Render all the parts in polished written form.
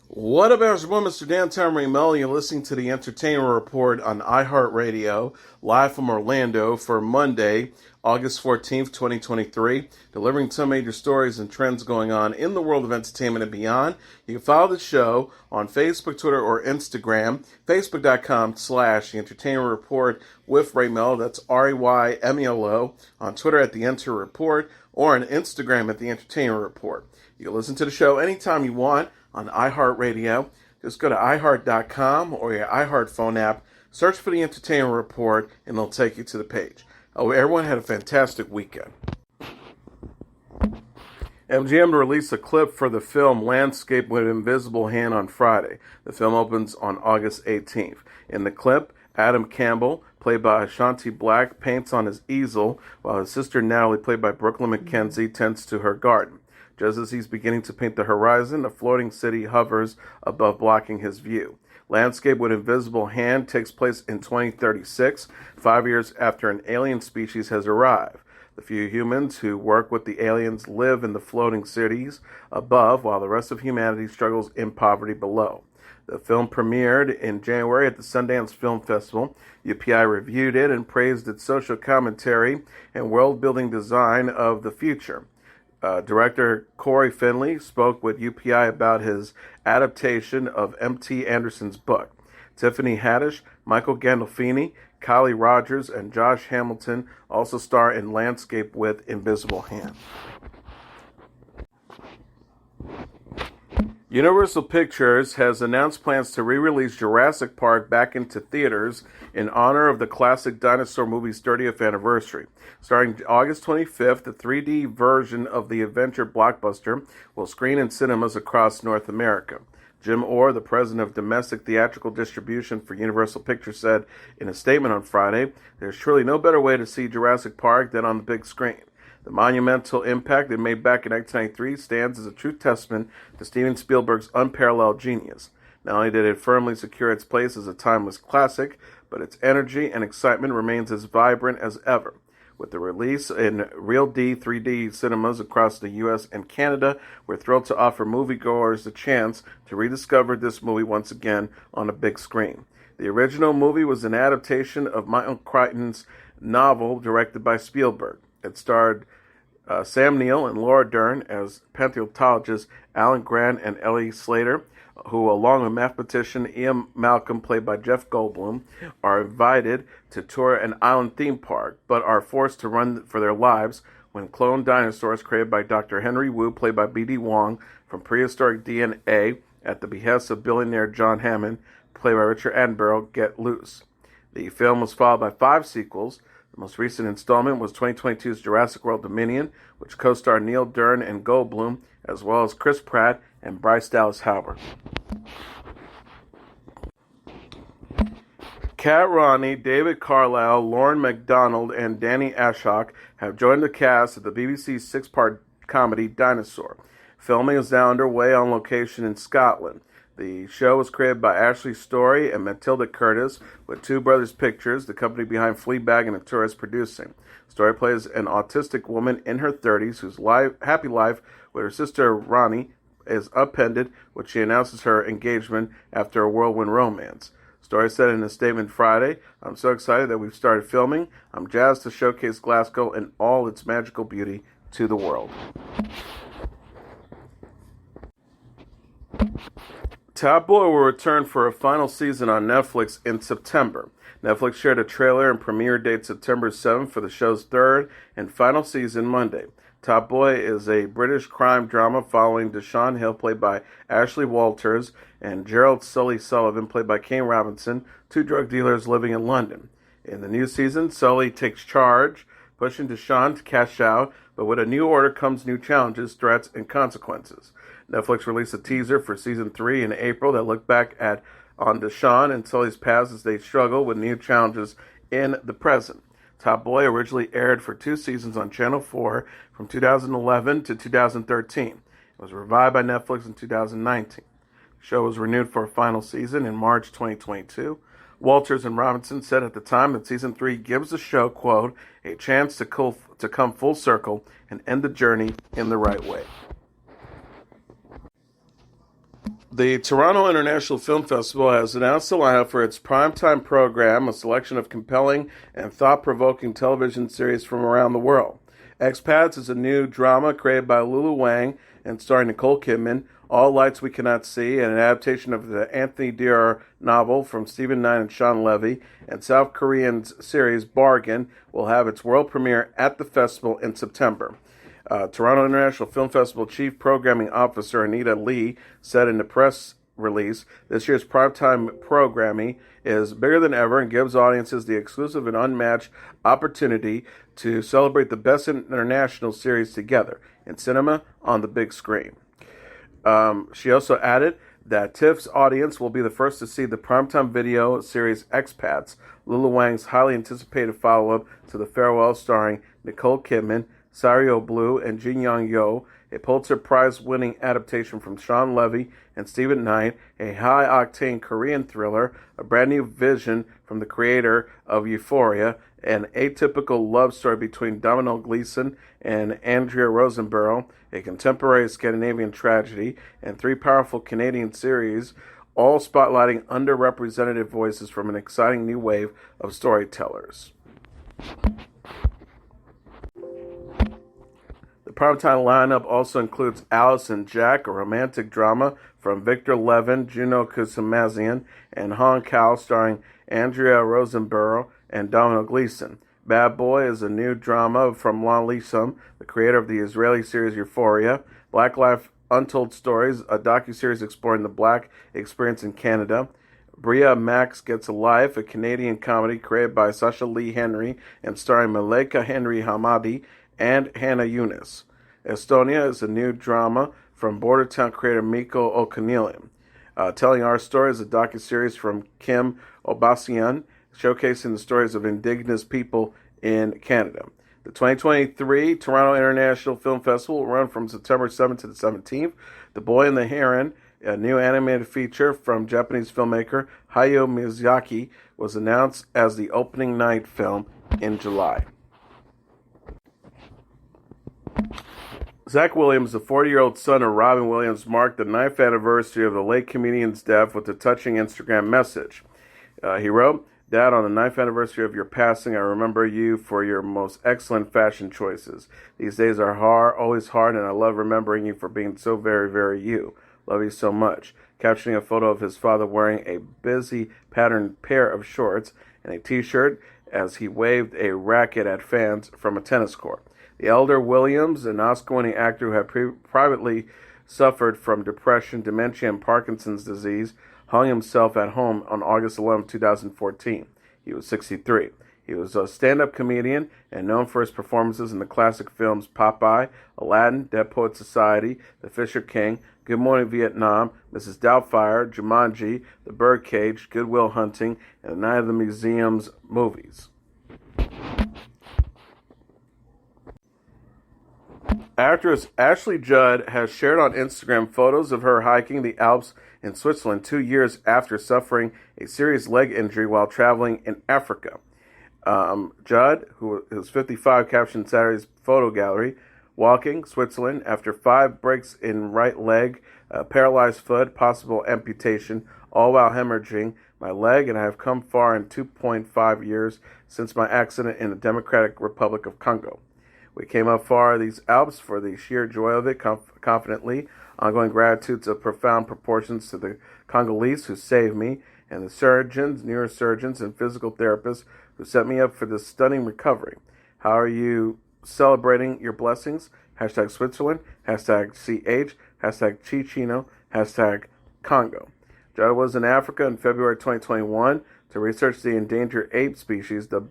What up, everyone? Mr. Downtown Melo. You're listening to the Entertainment Report on iHeartRadio, live from Orlando for Monday, August 14th, 2023, delivering some major stories and trends going on in the world of entertainment and beyond. You can follow the show on Facebook, Twitter, or Instagram, facebook.com/The Entertainment Report with Ray Melo. That's REYMELO. On Twitter at The Enter Report, or on Instagram at The Entertainment Report. You can listen to the show anytime you want on iHeartRadio. Just go to iHeart.com or your iHeart phone app, search for the Entertainment Report, and it'll take you to the page. Oh, everyone had a fantastic weekend. MGM released a clip for the film Landscape with Invisible Hand on Friday. The film opens on August 18th. In the clip, Adam Campbell, played by Ashanti Black, paints on his easel, while his sister Natalie, played by Brooklyn McKenzie, tends to her garden. Just as he's beginning to paint the horizon, a floating city hovers above, blocking his view. Landscape with Invisible Hand takes place in 2036, 5 years after an alien species has arrived. The few humans who work with the aliens live in the floating cities above, while the rest of humanity struggles in poverty below. The film premiered in January at the Sundance Film Festival. UPI reviewed it and praised its social commentary and world-building design of the future. Director Corey Finley spoke with UPI about his adaptation of M.T. Anderson's book. Tiffany Haddish, Michael Gandolfini, Kylie Rogers, and Josh Hamilton also star in Landscape with Invisible Hand. Universal Pictures has announced plans to re-release Jurassic Park back into theaters in honor of the classic Dinosaur movie's 30th anniversary. Starting August 25th, the 3D version of the adventure blockbuster will screen in cinemas across North America. Jim Orr, the president of domestic theatrical distribution for Universal Pictures, said in a statement on Friday, "There's truly no better way to see Jurassic Park than on the big screen. The monumental impact it made back in 1993 stands as a true testament to Steven Spielberg's unparalleled genius. Not only did it firmly secure its place as a timeless classic, but its energy and excitement remains as vibrant as ever. With the release in Real D 3D cinemas across the U.S. and Canada, we're thrilled to offer moviegoers the chance to rediscover this movie once again on a big screen. The original movie was an adaptation of Michael Crichton's novel directed by Spielberg. It starred Sam Neill and Laura Dern as paleontologists Alan Grant and Ellie Slater, who, along with mathematician Ian Malcolm, played by Jeff Goldblum, are invited to tour an island theme park, but are forced to run for their lives when cloned dinosaurs created by Dr. Henry Wu, played by B.D. Wong, from prehistoric DNA, at the behest of billionaire John Hammond, played by Richard Attenborough, get loose. The film was followed by 5 sequels. The most recent installment was 2022's Jurassic World Dominion, which co-starred Neil Dern and Goldblum, as well as Chris Pratt and Bryce Dallas Howard. Kat Ronney, David Carlyle, Lauren MacDonald, and Danny Ashok have joined the cast of the BBC's 6-part comedy Dinosaur. Filming is now underway on location in Scotland. The show was created by Ashley Storrie and Matilda Curtis, with Two Brothers Pictures, the company behind Fleabag and A Tourist, producing. Storrie plays an autistic woman in her 30s whose happy life with her sister Ronney is upended when she announces her engagement after a whirlwind romance. Storrie said in a statement Friday, "I'm so excited that we've started filming. I'm jazzed to showcase Glasgow in all its magical beauty to the world." Top Boy will return for a final season on Netflix in September. Netflix shared a trailer and premiere date September 7th for the show's 3rd and final season Monday. Top Boy is a British crime drama following Deshaun Hill, played by Ashley Walters, and Gerald Sully Sullivan, played by Kane Robinson, 2 drug dealers living in London. In the new season, Sully takes charge, pushing Deshaun to cash out, but with a new order comes new challenges, threats, and consequences. Netflix released a teaser for Season 3 in April that looked back on Deshaun and Sully's past as they struggle with new challenges in the present. Top Boy originally aired for 2 seasons on Channel 4 from 2011 to 2013. It was revived by Netflix in 2019. The show was renewed for a final season in March 2022. Walters and Robinson said at the time that Season 3 gives the show, quote, a chance to come full circle and end the journey in the right way. The Toronto International Film Festival has announced the lineup for its Primetime program, a selection of compelling and thought-provoking television series from around the world. Expats is a new drama created by Lulu Wang and starring Nicole Kidman, All Lights We Cannot See, and an adaptation of the Anthony Doerr novel from Stephen Knight and Sean Levy, and South Korean's series Bargain will have its world premiere at the festival in September. Toronto International Film Festival Chief Programming Officer Anita Lee said in the press release, this year's primetime programming is bigger than ever and gives audiences the exclusive and unmatched opportunity to celebrate the best international series together in cinema on the big screen. She also added that TIFF's audience will be the first to see the primetime video series Expats, Lulu Wang's highly anticipated follow-up to The Farewell starring Nicole Kidman, Sario Blue, and Jin Young Yo, a Pulitzer Prize-winning adaptation from Sean Levy and Stephen Knight, a high-octane Korean thriller, a brand-new vision from the creator of Euphoria, an atypical love story between Domhnall Gleeson and Andrea Rosenborough, a contemporary Scandinavian tragedy, and 3 powerful Canadian series, all spotlighting underrepresented voices from an exciting new wave of storytellers. The primetime lineup also includes Alice and Jack, a romantic drama from Victor Levin, Juno Kusamazian, and Hong Kao, starring Andrea Rosenborough and Domhnall Gleeson. Bad Boy is a new drama from Lon Leesom, the creator of the Israeli series Euphoria. Black Life Untold Stories, a docuseries exploring the Black experience in Canada. Bria Max Gets a Life, a Canadian comedy created by Sasha Lee Henry and starring Maleka Henry Hamadi and Hannah Yunus. Estonia is a new drama from Bordertown creator Mikko O'Connellian. Telling Our Story is a docuseries from Kim Obasian, showcasing the stories of Indigenous people in Canada. The 2023 Toronto International Film Festival will run from September 7th to the 17th. The Boy and the Heron, a new animated feature from Japanese filmmaker Hayao Miyazaki, was announced as the opening night film in July. Zach Williams, the 40-year-old son of Robin Williams, marked the 9th anniversary of the late comedian's death with a touching Instagram message. He wrote, "Dad, on the 9th anniversary of your passing, I remember you for your most excellent fashion choices. These days are hard, always hard, and I love remembering you for being so very, very you. Love you so much." Captioning a photo of his father wearing a busy patterned pair of shorts and a t-shirt as he waved a racket at fans from a tennis court. The elder Williams, an Oscar-winning actor who had privately suffered from depression, dementia, and Parkinson's disease, hung himself at home on August 11, 2014. He was 63. He was a stand-up comedian and known for his performances in the classic films Popeye, Aladdin, Dead Poets Society, The Fisher King, Good Morning Vietnam, Mrs. Doubtfire, Jumanji, The Birdcage, Good Will Hunting, and the Night of the Museum's movies. Actress Ashley Judd has shared on Instagram photos of her hiking the Alps in Switzerland 2 years after suffering a serious leg injury while traveling in Africa. Judd, who is 55, captioned Saturday's photo gallery, "Walking, Switzerland, after 5 breaks in right leg, paralyzed foot, possible amputation, all while hemorrhaging my leg, and I have come far in 2.5 years since my accident in the Democratic Republic of Congo. We came up far these Alps for the sheer joy of it, confidently. Ongoing gratitudes of profound proportions to the Congolese who saved me, and the surgeons, neurosurgeons, and physical therapists who set me up for this stunning recovery. How are you celebrating your blessings? Hashtag Switzerland, hashtag CH, hashtag Chichino, hashtag Congo." Judd was in Africa in February 2021 to research the endangered ape species, the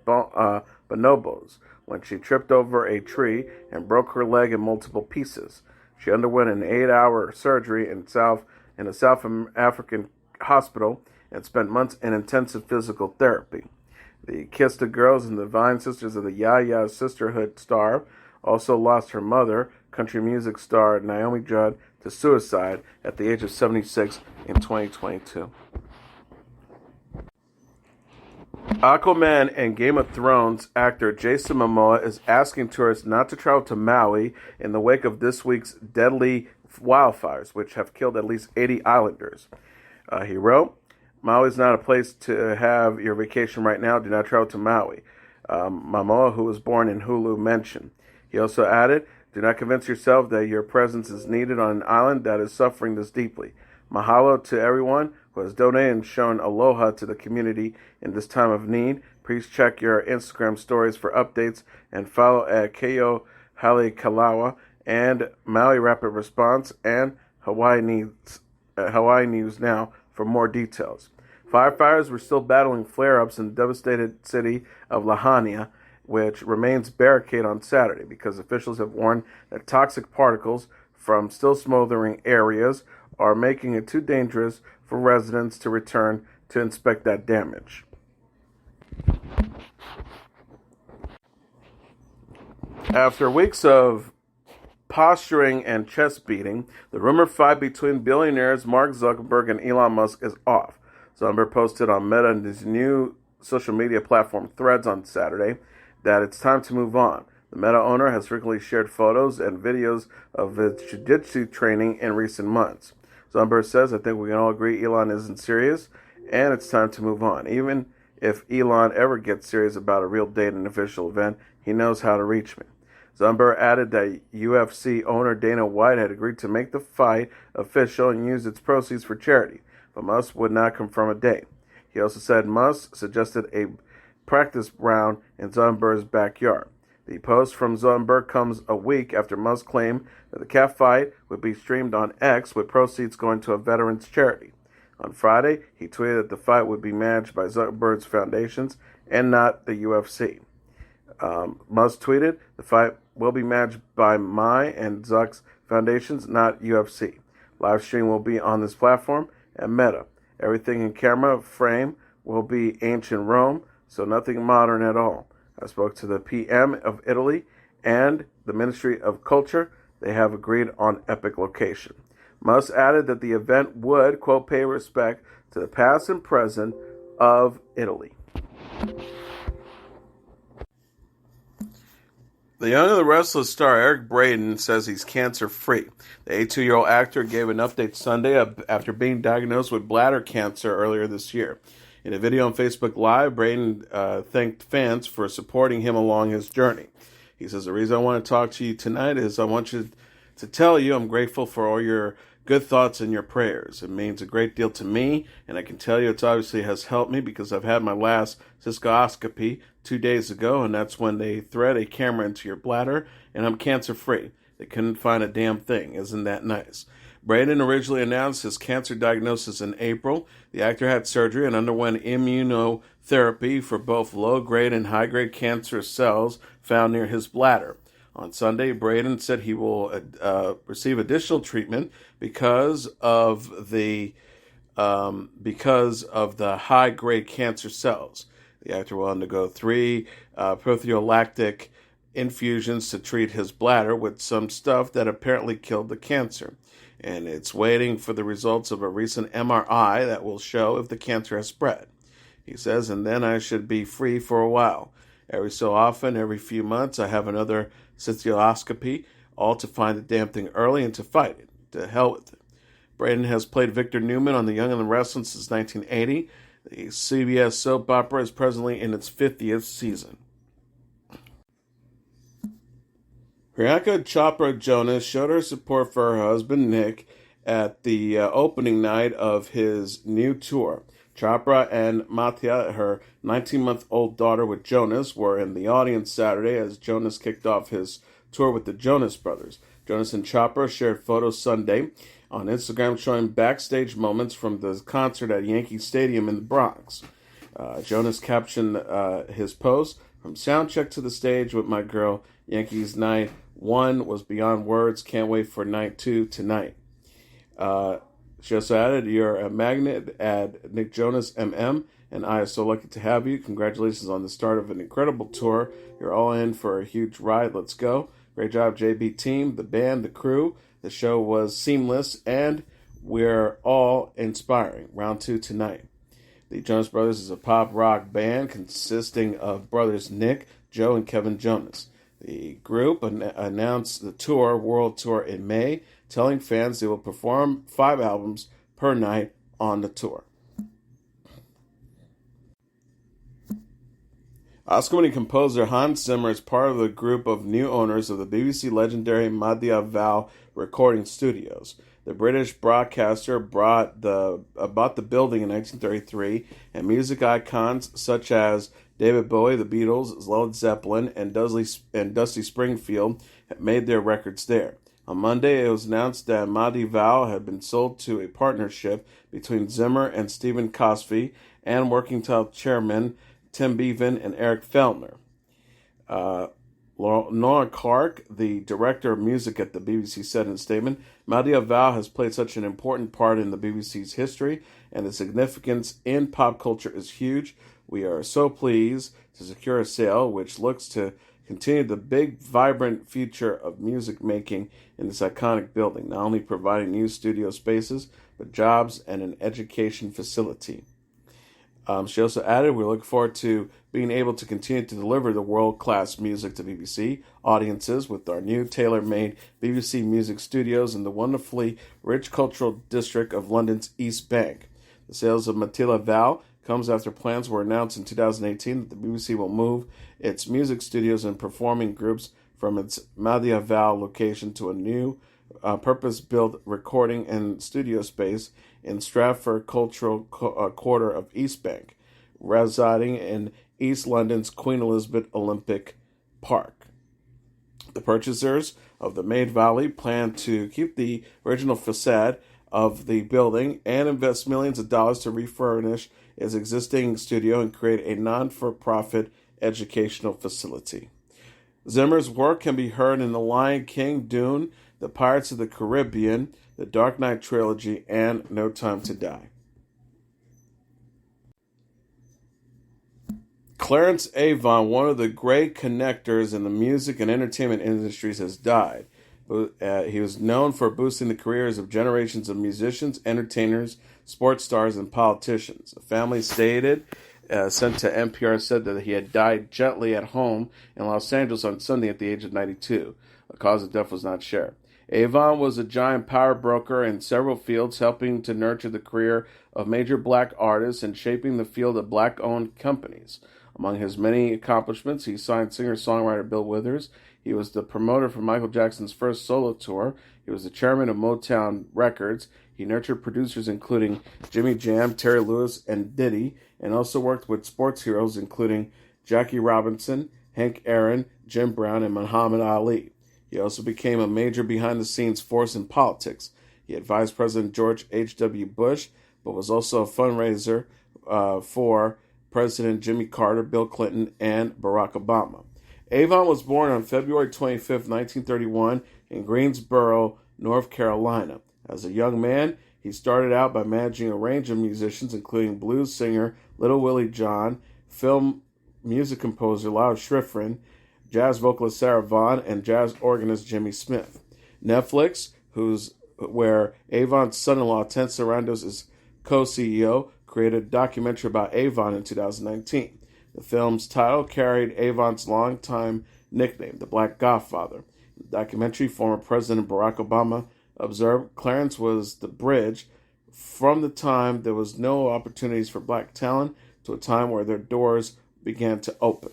bonobos, when she tripped over a tree and broke her leg in multiple pieces. She underwent an 8-hour surgery in a South African hospital and spent months in intensive physical therapy. The Kiss the Girls and the Vine Sisters of the Ya Sisterhood star also lost her mother, country music star Naomi Judd, to suicide at the age of 76 in 2022. Aquaman and Game of Thrones actor Jason Momoa is asking tourists not to travel to Maui in the wake of this week's deadly wildfires, which have killed at least 80 islanders. He wrote, Maui is not a place to have your vacation right now. Do not travel to Maui. Momoa, who was born in Hulu, mentioned. He also added, do not convince yourself that your presence is needed on an island that is suffering this deeply. Mahalo to everyone who has donated and shown aloha to the community in this time of need. Please check your Instagram stories for updates and follow at Keio Halekalawa and Maui Rapid Response and Hawaii News Now for more details. Firefighters were still battling flare-ups in the devastated city of Lahaina, which remains barricaded on Saturday because officials have warned that toxic particles from still smoldering areas are making it too dangerous for residents to return to inspect that damage. After weeks of posturing and chest beating, the rumored fight between billionaires Mark Zuckerberg and Elon Musk is off. Zuckerberg posted on Meta and his new social media platform Threads on Saturday that it's time to move on. The Meta owner has frequently shared photos and videos of his jiu-jitsu training in recent months. Zuckerberg says, I think we can all agree Elon isn't serious, and it's time to move on. Even if Elon ever gets serious about a real date and official event, he knows how to reach me. Zuckerberg added that UFC owner Dana White had agreed to make the fight official and use its proceeds for charity, but Musk would not confirm a date. He also said Musk suggested a practice round in Zuckerberg's backyard. The post from Zuckerberg comes a week after Musk claimed that the cat fight would be streamed on X with proceeds going to a veterans charity. On Friday, he tweeted that the fight would be managed by Zuckerberg's foundations and not the UFC. Musk tweeted, the fight will be managed by my and Zuck's foundations, not UFC. Live stream will be on this platform and Meta. Everything in camera frame will be ancient Rome, so nothing modern at all. I spoke to the PM of Italy and the Ministry of Culture. They have agreed on epic location. Musk added that the event would, quote, pay respect to the past and present of Italy. The Young and the Restless star Eric Braeden says he's cancer-free. The 82-year-old actor gave an update Sunday after being diagnosed with bladder cancer earlier this year. In a video on Facebook Live, Braeden thanked fans for supporting him along his journey. He says, the reason I want to talk to you tonight is I want you to tell you I'm grateful for all your good thoughts and your prayers. It means a great deal to me, and I can tell you it obviously has helped me because I've had my last cystoscopy 2 days ago, and that's when they thread a camera into your bladder, and I'm cancer-free. They couldn't find a damn thing. Isn't that nice? Braeden originally announced his cancer diagnosis in April. The actor had surgery and underwent immunotherapy for both low-grade and high-grade cancerous cells found near his bladder. On Sunday, Braeden said he will receive additional treatment because of the high-grade cancer cells. The actor will undergo 3 prophylactic infusions to treat his bladder with some stuff that apparently killed the cancer. And it's waiting for the results of a recent MRI that will show if the cancer has spread. He says, and then I should be free for a while. Every so often, every few months, I have another cystoscopy, all to find the damn thing early and to fight it. To hell with it. Braeden has played Victor Newman on The Young and the Restless since 1980. The CBS soap opera is presently in its 50th season. Priyanka Chopra Jonas showed her support for her husband Nick at the opening night of his new tour. Chopra and Maida, her 19-month-old daughter with Jonas, were in the audience Saturday as Jonas kicked off his tour with the Jonas Brothers. Jonas and Chopra shared photos Sunday on Instagram showing backstage moments from the concert at Yankee Stadium in the Bronx. Jonas captioned his post, from soundcheck to the stage with my girl, Yankees Night 1 was beyond words, can't wait for Night 2 tonight. She also added, you're a magnet at Nick Jonas MM, and I are so lucky to have you. Congratulations on the start of an incredible tour. You're all in for a huge ride. Let's go. Great job, JB team, the band, the crew. The show was seamless, and we're all inspiring. Round 2 tonight. The Jonas Brothers is a pop rock band consisting of brothers Nick, Joe, and Kevin Jonas. The group announced the world tour in May telling fans they will perform 5 albums per night on the tour. Oscar-winning composer Hans Zimmer is part of the group of new owners of the BBC legendary Maida Vale recording studios. The British broadcaster bought the building in 1933, and music icons such as David Bowie, the Beatles, Led Zeppelin, and Dusty Springfield have made their records there. On Monday, it was announced that Maida Vale had been sold to a partnership between Zimmer and Stephen Cosby and Working Title chairman Tim Bevan and Eric Fellner. Nora Clark, the director of music at the BBC, said in a statement, Maida Vale has played such an important part in the BBC's history, and the significance in pop culture is huge. We are so pleased to secure a sale which looks to continue the big, vibrant future of music making in this iconic building, not only providing new studio spaces, but jobs and an education facility. She also added, we look forward to being able to continue to deliver the world-class music to BBC audiences with our new tailor-made BBC Music Studios in the wonderfully rich cultural district of London's East Bank. The sales of Maida Vale comes after plans were announced in 2018 that the BBC will move its music studios and performing groups from its Maida Vale location to a new purpose-built recording and studio space in Stratford Cultural Quarter of East Bank, residing in East London's Queen Elizabeth Olympic Park. The purchasers of the Maida Vale plan to keep the original facade of the building and invest millions of dollars to refurnish its existing studio and create a non-for-profit educational facility. Zimmer's work can be heard in The Lion King, Dune, The Pirates of the Caribbean, The Dark Knight Trilogy, and No Time to Die. Clarence Avant, one of the great connectors in the music and entertainment industries, has died. He was known for boosting the careers of generations of musicians, entertainers, sports stars, and politicians. A family sent to NPR said that he had died gently at home in Los Angeles on Sunday at the age of 92. The cause of death was not shared. Avant was a giant power broker in several fields, helping to nurture the career of major black artists and shaping the field of black-owned companies. Among his many accomplishments, he signed singer-songwriter Bill Withers. He was the promoter for Michael Jackson's first solo tour. He was the chairman of Motown Records. He nurtured producers including Jimmy Jam, Terry Lewis, and Diddy, and also worked with sports heroes including Jackie Robinson, Hank Aaron, Jim Brown, and Muhammad Ali. He also became a major behind-the-scenes force in politics. He advised President George H.W. Bush, but was also a fundraiser for President Jimmy Carter, Bill Clinton, and Barack Obama. Avant was born on February 25, 1931, in Greensboro, North Carolina. As a young man, he started out by managing a range of musicians, including blues singer Little Willie John, film music composer Lyle Schifrin, jazz vocalist Sarah Vaughan, and jazz organist Jimmy Smith. Netflix, where Avant's son-in-law Ted Sarandos is co-CEO, created a documentary about Avant in 2019. The film's title carried Avant's longtime nickname, the Black Godfather. In the documentary, former President Barack Obama observed Clarence was the bridge from the time there was no opportunities for black talent to a time where their doors began to open.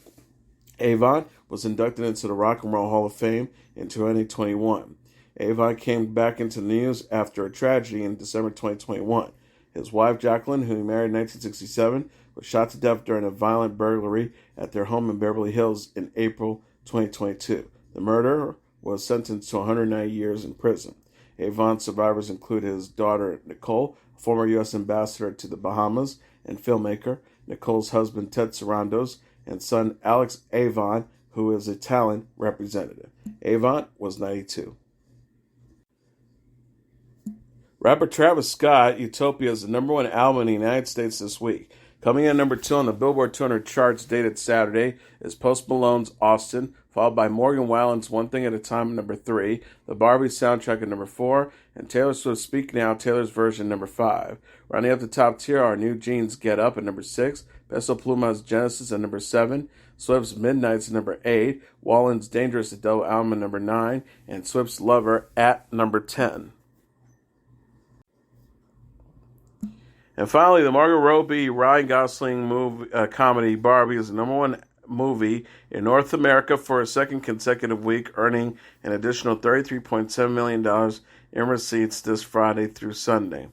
Avant was inducted into the Rock and Roll Hall of Fame in 2021. Avant came back into the news after a tragedy in December 2021. His wife, Jacqueline, who he married in 1967, was shot to death during a violent burglary at their home in Beverly Hills in April 2022. The murderer was sentenced to 190 years in prison. Avant's survivors include his daughter, Nicole, a former U.S. ambassador to the Bahamas and filmmaker, Nicole's husband, Ted Sarandos, and son, Alex Avant, who is a talent representative. Avant was 92. Rapper Travis Scott, Utopia, is the number 1 album in the United States this week. Coming in number 2 on the Billboard 200 charts dated Saturday is Post Malone's Austin, followed by Morgan Wallen's One Thing at a Time at number 3, the Barbie soundtrack at number 4, and Taylor Swift's Speak Now, Taylor's version number 5. Rounding up the top tier are New Jeans' Get Up at number 6, Peso Pluma's Genesis at number 7, Swift's Midnight's number 8, Wallen's Dangerous at Double Alma number 9, and Swift's Lover at number 10. And finally, the Margot Robbie, Ryan Gosling comedy Barbie is the number one movie in North America for a second consecutive week, earning an additional $33.7 million in receipts this Friday through Sunday.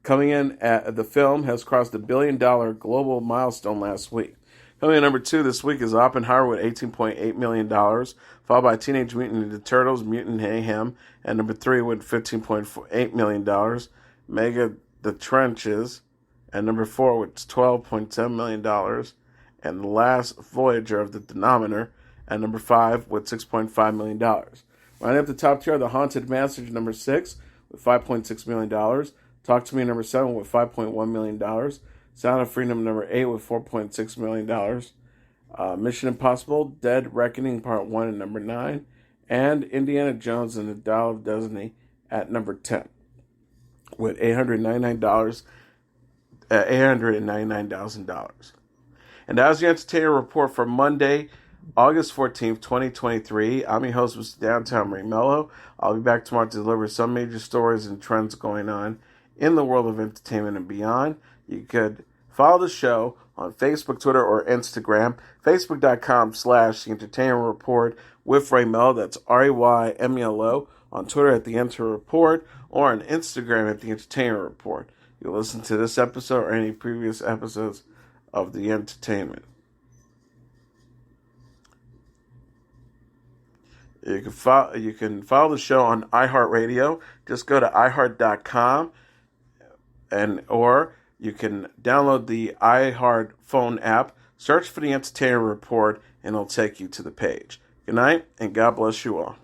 Coming in at the film has crossed the $1 billion global milestone last week. Coming in number 2 this week is Oppenheimer with $18.8 million, followed by Teenage Mutant Ninja Turtles, Mutant Mayhem, at number 3 with $15.8 million. Mega The Trenches at number 4 with $12.7 million. And The Last Voyager of the Denominator at number 5 with $6.5 million. Rounding up the top tier, The Haunted Message number 6 with $5.6 million. Talk to Me number 7 with $5.1 million. Sound of Freedom number 8 with $4.6 million. Mission Impossible, Dead Reckoning Part 1 at number 9. And Indiana Jones and the Dial of Destiny at number 10 with $899,000. And that was your entertainment report for Monday, August 14th, 2023. I'm your host, Mr. Downtown Melo. I'll be back tomorrow to deliver some major stories and trends going on in the world of entertainment and beyond. You could follow the show on Facebook, Twitter, or Instagram. Facebook.com/The Entertainment Report with Ray Melo. That's RAYMELO. On Twitter at The Enter Report, or on Instagram at The Entertainment Report. You'll listen to this episode or any previous episodes of The Entertainment. You can follow the show on iHeartRadio. Just go to iHeart.com, or you can download the iHeart phone app, search for The Entertainment Report, and it'll take you to the page. Good night, and God bless you all.